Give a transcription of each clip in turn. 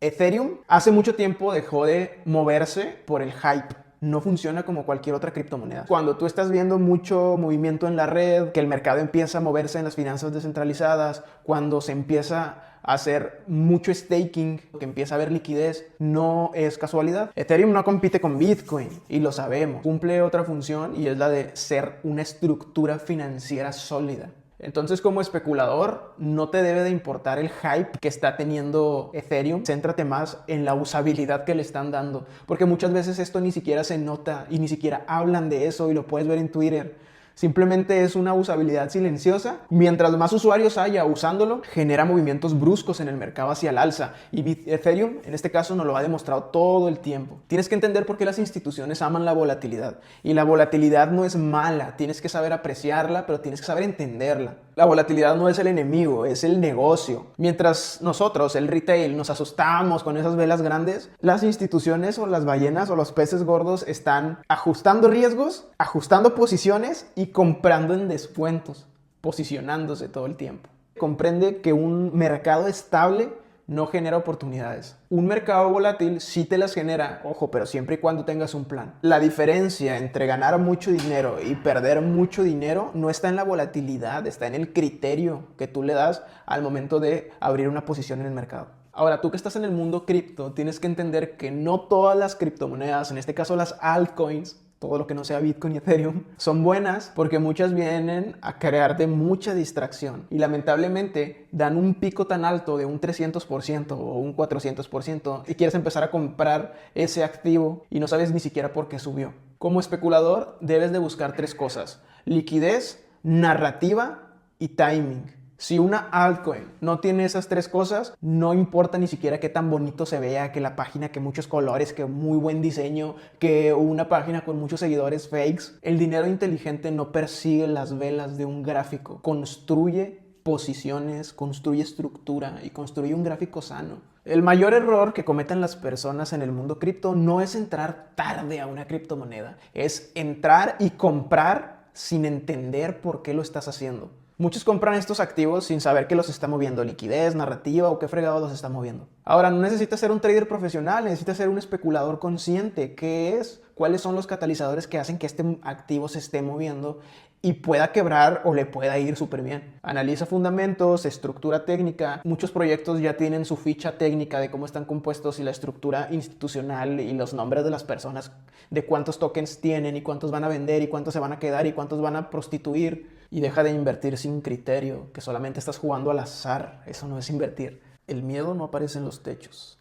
Ethereum hace mucho tiempo dejó de moverse por el hype. No funciona como cualquier otra criptomoneda. Cuando tú estás viendo mucho movimiento en la red, que el mercado empieza a moverse en las finanzas descentralizadas, cuando se empieza a hacer mucho staking, que empieza a haber liquidez, no es casualidad. Ethereum no compite con Bitcoin y lo sabemos. Cumple otra función y es la de ser una estructura financiera sólida. Entonces, como especulador, no te debe de importar el hype que está teniendo Ethereum. Céntrate más en la usabilidad que le están dando. Porque muchas veces esto ni siquiera se nota y ni siquiera hablan de eso y lo puedes ver en Twitter. Simplemente es una usabilidad silenciosa. Mientras más usuarios haya usándolo, genera movimientos bruscos en el mercado hacia el alza. Y Ethereum, en este caso, nos lo ha demostrado todo el tiempo. Tienes que entender por qué las instituciones aman la volatilidad. Y la volatilidad no es mala. Tienes que saber apreciarla, pero tienes que saber entenderla. La volatilidad no es el enemigo, es el negocio. Mientras nosotros, el retail, nos asustamos con esas velas grandes, las instituciones o las ballenas o los peces gordos están ajustando riesgos, ajustando posiciones y comprando en descuentos, posicionándose todo el tiempo. Comprende que un mercado estable no genera oportunidades. Un mercado volátil sí te las genera, ojo, pero siempre y cuando tengas un plan. La diferencia entre ganar mucho dinero y perder mucho dinero no está en la volatilidad, está en el criterio que tú le das al momento de abrir una posición en el mercado. Ahora, tú que estás en el mundo cripto, tienes que entender que no todas las criptomonedas, en este caso las altcoins, todo lo que no sea Bitcoin y Ethereum, son buenas porque muchas vienen a crearte mucha distracción y lamentablemente dan un pico tan alto de un 300% o un 400% y quieres empezar a comprar ese activo y no sabes ni siquiera por qué subió. Como especulador debes de buscar tres cosas: liquidez, narrativa y timing. Si una altcoin no tiene esas tres cosas, no importa ni siquiera qué tan bonito se vea, que la página, que muchos colores, que muy buen diseño, que una página con muchos seguidores fakes. El dinero inteligente no persigue las velas de un gráfico. Construye posiciones, construye estructura y construye un gráfico sano. El mayor error que cometen las personas en el mundo cripto no es entrar tarde a una criptomoneda, es entrar y comprar sin entender por qué lo estás haciendo. Muchos compran estos activos sin saber qué los está moviendo, liquidez, narrativa o qué fregado los está moviendo. Ahora, no necesitas ser un trader profesional, necesitas ser un especulador consciente. ¿Qué es? ¿Cuáles son los catalizadores que hacen que este activo se esté moviendo y pueda quebrar o le pueda ir súper bien? Analiza fundamentos, estructura técnica. Muchos proyectos ya tienen su ficha técnica de cómo están compuestos y la estructura institucional y los nombres de las personas, de cuántos tokens tienen y cuántos van a vender y cuántos se van a quedar y cuántos van a prostituir. Y deja de invertir sin criterio, que solamente estás jugando al azar. Eso no es invertir. El miedo no aparece en los techos.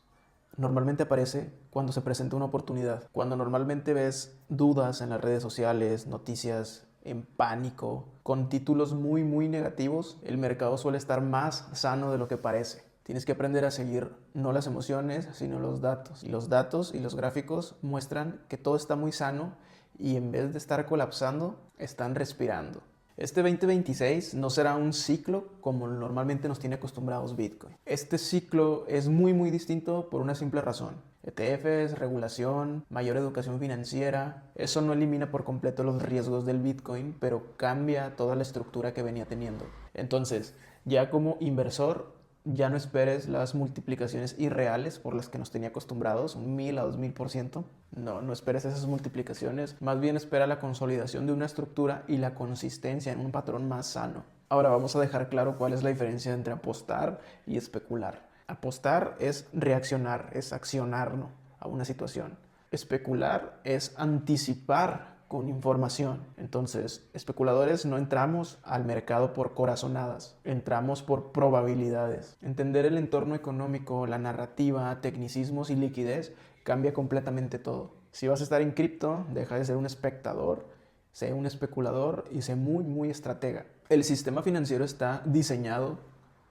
Normalmente aparece cuando se presenta una oportunidad. Cuando normalmente ves dudas en las redes sociales, noticias en pánico, con títulos muy negativos, el mercado suele estar más sano de lo que parece. Tienes que aprender a seguir no las emociones, sino los datos. Y los datos y los gráficos muestran que todo está muy sano y en vez de estar colapsando, están respirando. Este 2026 no será un ciclo como normalmente nos tiene acostumbrados Bitcoin. Este ciclo es muy distinto por una simple razón: ETFs, regulación, mayor educación financiera. Eso no elimina por completo los riesgos del Bitcoin, pero cambia toda la estructura que venía teniendo. Entonces, ya como inversor, ya no esperes las multiplicaciones irreales por las que nos tenía acostumbrados, un 1000 a 2000%. No esperes esas multiplicaciones. Más bien espera la consolidación de una estructura y la consistencia en un patrón más sano. Ahora vamos a dejar claro cuál es la diferencia entre apostar y especular. Apostar es reaccionar, es accionar, ¿no?, a una situación. Especular es anticipar con información. Entonces, especuladores no entramos al mercado por corazonadas, entramos por probabilidades. Entender el entorno económico, la narrativa, tecnicismos y liquidez cambia completamente todo. Si vas a estar en cripto, deja de ser un espectador, sé un especulador y sé muy estratega. El sistema financiero está diseñado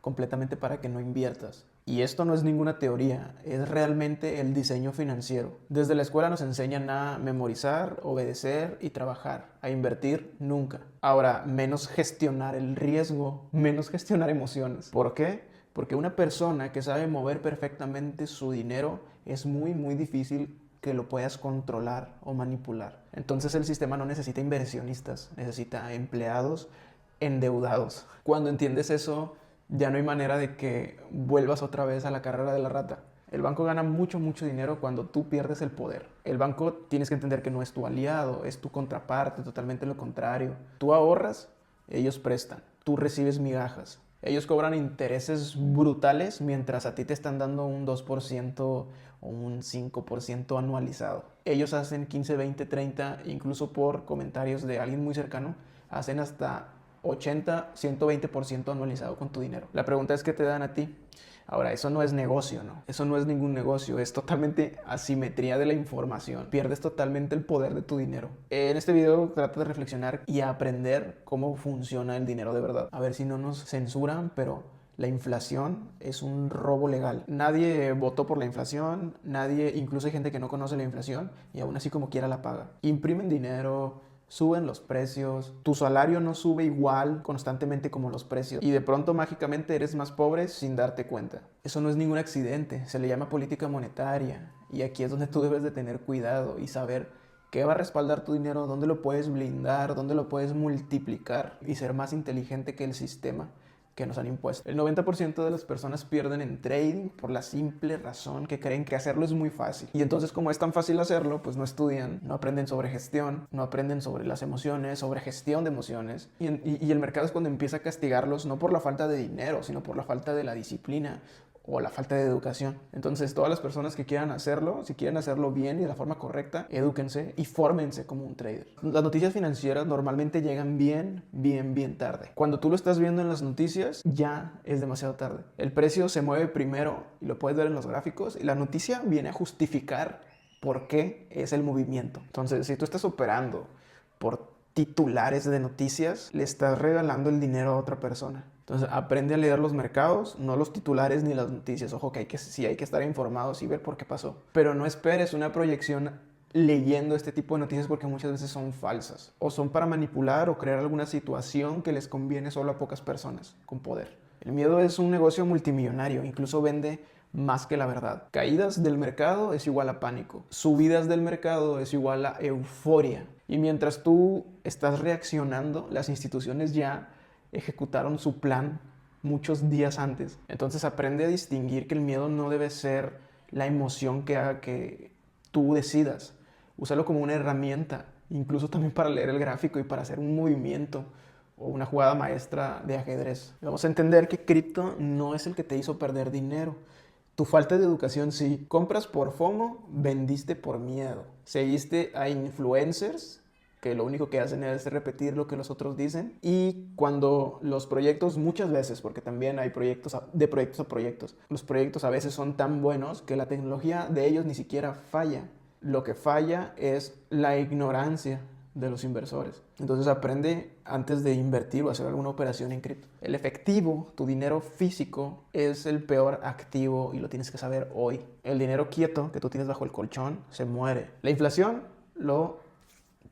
completamente para que no inviertas. Y esto no es ninguna teoría, es realmente el diseño financiero. Desde la escuela nos enseñan a memorizar, obedecer y trabajar, a invertir nunca. Ahora, menos gestionar el riesgo, menos gestionar emociones. ¿Por qué? Porque una persona que sabe mover perfectamente su dinero es muy difícil que lo puedas controlar o manipular. Entonces el sistema no necesita inversionistas, necesita empleados endeudados. Cuando entiendes eso, ya no hay manera de que vuelvas otra vez a la carrera de la rata. El banco gana mucho, mucho dinero cuando tú pierdes el poder. El banco tienes que entender que no es tu aliado, es tu contraparte, totalmente lo contrario. Tú ahorras, ellos prestan, tú recibes migajas. Ellos cobran intereses brutales mientras a ti te están dando un 2% o un 5% anualizado. Ellos hacen 15, 20, 30, incluso por comentarios de alguien muy cercano, hacen hasta 80, 120% anualizado con tu dinero. La pregunta es, ¿qué te dan a ti? Ahora, eso no es negocio, ¿no? Eso no es ningún negocio, es totalmente asimetría de la información. Pierdes totalmente el poder de tu dinero. En este video trata de reflexionar y aprender cómo funciona el dinero de verdad. A ver si no nos censuran, pero la inflación es un robo legal. Nadie votó por la inflación, nadie, incluso hay gente que no conoce la inflación y aún así como quiera la paga. Imprimen dinero, suben los precios, tu salario no sube igual constantemente como los precios y de pronto mágicamente eres más pobre sin darte cuenta. Eso no es ningún accidente, se le llama política monetaria y aquí es donde tú debes de tener cuidado y saber qué va a respaldar tu dinero, dónde lo puedes blindar, dónde lo puedes multiplicar y ser más inteligente que el sistema que nos han impuesto. El 90% de las personas pierden en trading por la simple razón que creen que hacerlo es muy fácil. Y entonces, como es tan fácil hacerlo, pues no estudian, no aprenden sobre gestión, no aprenden sobre las emociones, sobre gestión de emociones. Y el mercado es cuando empieza a castigarlos, no por la falta de dinero, sino por la falta de la disciplina o la falta de educación. Entonces, todas las personas que quieran hacerlo, si quieren hacerlo bien y de la forma correcta, edúquense y fórmense como un trader. Las noticias financieras normalmente llegan bien tarde. Cuando tú lo estás viendo en las noticias, ya es demasiado tarde. El precio se mueve primero y lo puedes ver en los gráficos y la noticia viene a justificar por qué es el movimiento. Entonces, si tú estás operando por titulares de noticias, le estás regalando el dinero a otra persona. Entonces, aprende a leer los mercados, no los titulares ni las noticias. Ojo, que sí hay que estar informados y ver por qué pasó. Pero no esperes una proyección leyendo este tipo de noticias porque muchas veces son falsas. O son para manipular o crear alguna situación que les conviene solo a pocas personas con poder. El miedo es un negocio multimillonario, incluso vende más que la verdad. Caídas del mercado es igual a pánico. Subidas del mercado es igual a euforia. Y mientras tú estás reaccionando, las instituciones ya ejecutaron su plan muchos días antes. Entonces aprende a distinguir que el miedo no debe ser la emoción que haga que tú decidas. Úsalo como una herramienta, incluso también para leer el gráfico y para hacer un movimiento o una jugada maestra de ajedrez. Vamos a entender que cripto no es el que te hizo perder dinero. Tu falta de educación sí. Compras por FOMO, vendiste por miedo. Seguiste a influencers que lo único que hacen es repetir lo que los otros dicen. Y cuando los proyectos, muchas veces, porque también hay proyectos de proyectos a proyectos, los proyectos a veces son tan buenos que la tecnología de ellos ni siquiera falla. Lo que falla es la ignorancia de los inversores. Entonces aprende antes de invertir o hacer alguna operación en cripto. El efectivo, tu dinero físico, es el peor activo y lo tienes que saber hoy. El dinero quieto que tú tienes bajo el colchón se muere. La inflación lo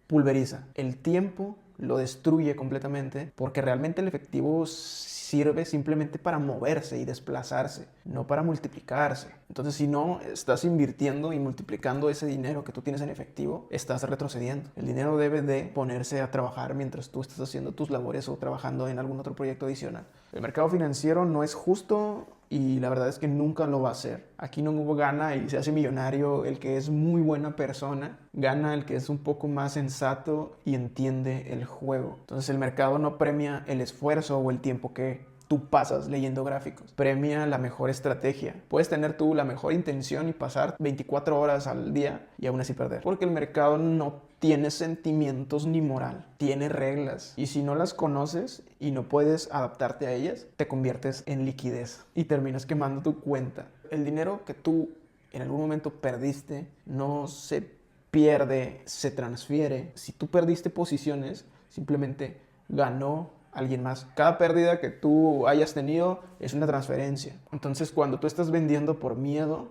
pulveriza. El tiempo lo destruye completamente porque realmente el efectivo sirve simplemente para moverse y desplazarse, no para multiplicarse. Entonces, si no estás invirtiendo y multiplicando ese dinero que tú tienes en efectivo, estás retrocediendo. El dinero debe de ponerse a trabajar mientras tú estás haciendo tus labores o trabajando en algún otro proyecto adicional. El mercado financiero no es justo y la verdad es que nunca lo va a ser. Aquí no gana y se hace millonario el que es muy buena persona, gana el que es un poco más sensato y entiende el juego. Entonces el mercado no premia el esfuerzo o el tiempo que tú pasas leyendo gráficos, premia la mejor estrategia. Puedes tener tú la mejor intención y pasar 24 horas al día y aún así perder, porque el mercado no tiene sentimientos ni moral, tiene reglas y si no las conoces y no puedes adaptarte a ellas, te conviertes en liquidez y terminas quemando tu cuenta. El dinero que tú en algún momento perdiste no se pierde, se transfiere. Si tú perdiste posiciones, simplemente ganó alguien más. Cada pérdida que tú hayas tenido es una transferencia. Entonces, cuando tú estás vendiendo por miedo,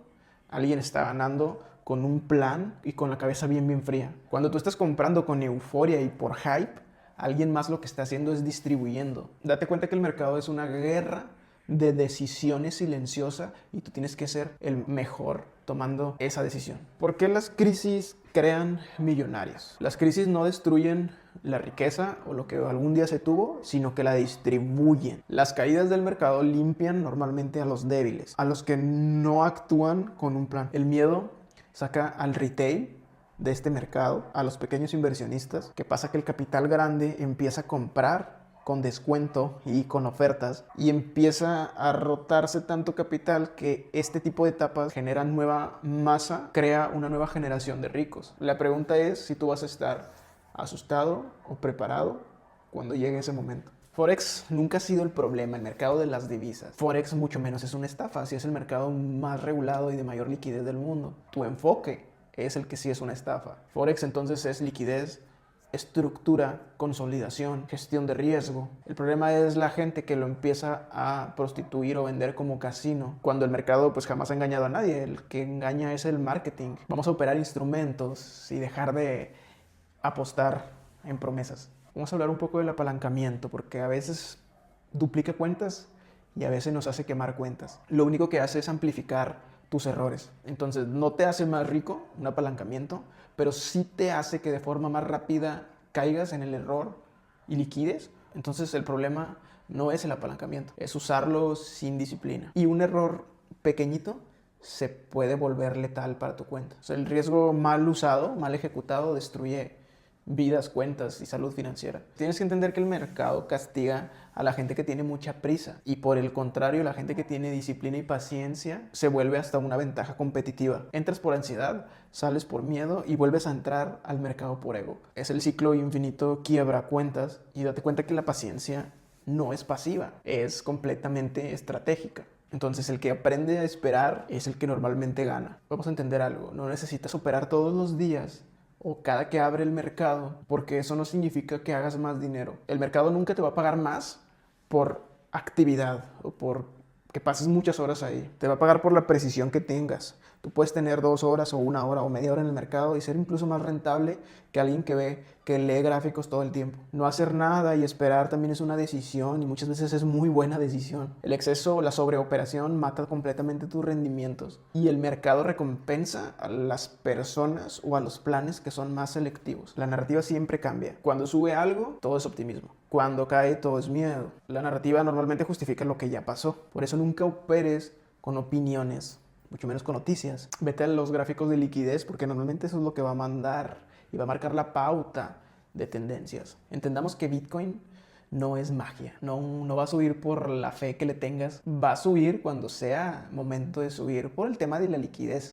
alguien está ganando con un plan y con la cabeza bien fría. Cuando tú estás comprando con euforia y por hype, alguien más lo que está haciendo es distribuyendo. Date cuenta que el mercado es una guerra de decisiones silenciosa y tú tienes que ser el mejor tomando esa decisión. ¿Por qué las crisis crean millonarios? Las crisis no destruyen la riqueza o lo que algún día se tuvo, sino que la distribuyen. Las caídas del mercado limpian normalmente a los débiles, a los que no actúan con un plan. El miedo saca al retail de este mercado, a los pequeños inversionistas, que pasa que el capital grande empieza a comprar con descuento y con ofertas y empieza a rotarse tanto capital que este tipo de etapas generan nueva masa, crea una nueva generación de ricos. La pregunta es si tú vas a estar asustado o preparado cuando llegue ese momento. Forex nunca ha sido el problema, el mercado de las divisas. Forex mucho menos es una estafa, si es el mercado más regulado y de mayor liquidez del mundo. Tu enfoque es el que sí es una estafa. Forex entonces es liquidez, estructura, consolidación, gestión de riesgo. El problema es la gente que lo empieza a prostituir o vender como casino, cuando el mercado pues jamás ha engañado a nadie. El que engaña es el marketing. Vamos a operar instrumentos y dejar de apostar en promesas. Vamos a hablar un poco del apalancamiento, porque a veces duplica cuentas y a veces nos hace quemar cuentas. Lo único que hace es amplificar tus errores. Entonces no te hace más rico un apalancamiento, pero sí te hace que de forma más rápida caigas en el error y liquides. Entonces el problema no es el apalancamiento, es usarlo sin disciplina. Y un error pequeñito se puede volver letal para tu cuenta. O sea, el riesgo mal usado, mal ejecutado, destruye vidas, cuentas y salud financiera. Tienes que entender que el mercado castiga a la gente que tiene mucha prisa y por el contrario, la gente que tiene disciplina y paciencia se vuelve hasta una ventaja competitiva. Entras por ansiedad, sales por miedo y vuelves a entrar al mercado por ego. Es el ciclo infinito quiebra cuentas y date cuenta que la paciencia no es pasiva, es completamente estratégica. Entonces el que aprende a esperar es el que normalmente gana. Vamos a entender algo, no necesitas operar todos los días o cada que abre el mercado, porque eso no significa que hagas más dinero. El mercado nunca te va a pagar más por actividad o por que pases muchas horas ahí. Te va a pagar por la precisión que tengas. Tú puedes tener 2 horas o 1 hora o media hora en el mercado y ser incluso más rentable que alguien que lee gráficos todo el tiempo. No hacer nada y esperar también es una decisión y muchas veces es muy buena decisión. El exceso, la sobreoperación mata completamente tus rendimientos y el mercado recompensa a las personas o a los planes que son más selectivos. La narrativa siempre cambia. Cuando sube algo, todo es optimismo. Cuando cae, todo es miedo. La narrativa normalmente justifica lo que ya pasó. Por eso nunca operes con opiniones, mucho menos con noticias. Vete a los gráficos de liquidez porque normalmente eso es lo que va a mandar y va a marcar la pauta de tendencias. Entendamos que Bitcoin no es magia, no va a subir por la fe que le tengas, va a subir cuando sea momento de subir por el tema de la liquidez.